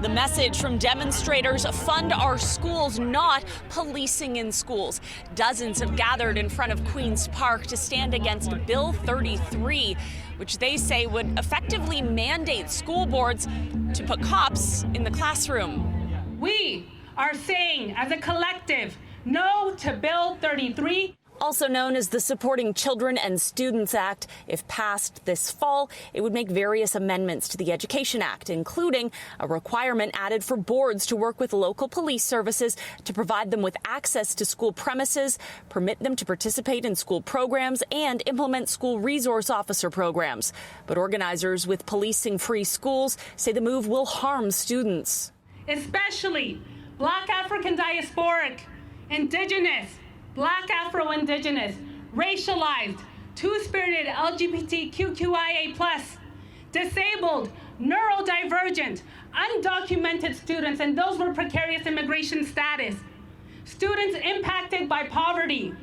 The message from demonstrators: fund our schools, not policing in schools. Dozens have gathered in front of Queen's Park to stand against Bill 33, which they say would effectively mandate school boards to put cops in the classroom. We are saying as a collective, no to Bill 33. Also known as the Supporting Children and Students Act. If passed this fall, it would make various amendments to the Education Act, including a requirement added for boards to work with local police services to provide them with access to school premises, permit them to participate in school programs, and implement school resource officer programs. But organizers with Policing Free Schools say the move will harm students. Especially Black African diasporic, Indigenous, Black Afro-Indigenous, racialized, two-spirited LGBTQIA+, disabled, neurodivergent, undocumented students, and those with precarious immigration status, students impacted by poverty,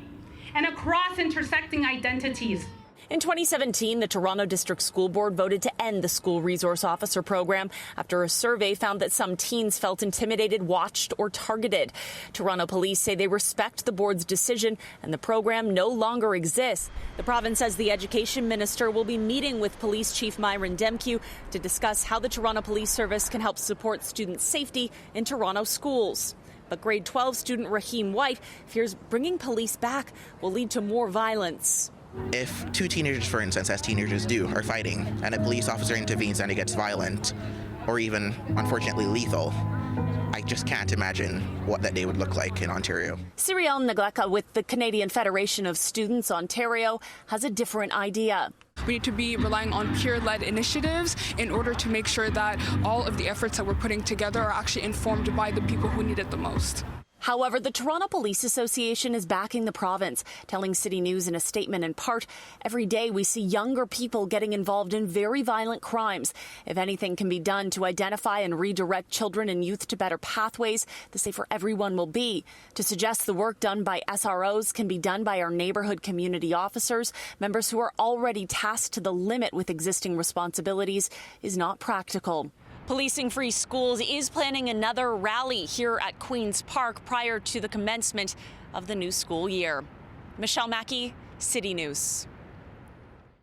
and across intersecting identities. In 2017, the Toronto District School Board voted to end the School Resource Officer program after a survey found that some teens felt intimidated, watched, or targeted. Toronto police say they respect the board's decision and the program no longer exists. The province says the education minister will be meeting with Police Chief Myron Demkiw to discuss how the Toronto Police Service can help support student safety in Toronto schools. But grade 12 student Raheem White fears bringing police back will lead to more violence. If two teenagers, for instance, as teenagers do, are fighting and a police officer intervenes and it gets violent, or even, unfortunately, lethal, I just can't imagine what that day would look like in Ontario. Cyrielle Nagleka with the Canadian Federation of Students Ontario has a different idea. We need to be relying on peer-led initiatives in order to make sure that all of the efforts that we're putting together are actually informed by the people who need it the most. However, the Toronto Police Association is backing the province, telling City News in a statement in part, every day we see younger people getting involved in very violent crimes. If anything can be done to identify and redirect children and youth to better pathways, the safer everyone will be. To suggest the work done by SROs can be done by our neighborhood community officers, members who are already tasked to the limit with existing responsibilities, is not practical. Policing Free Schools is planning another rally here at Queen's Park prior to the commencement of the new school year. Michelle Mackey, City News.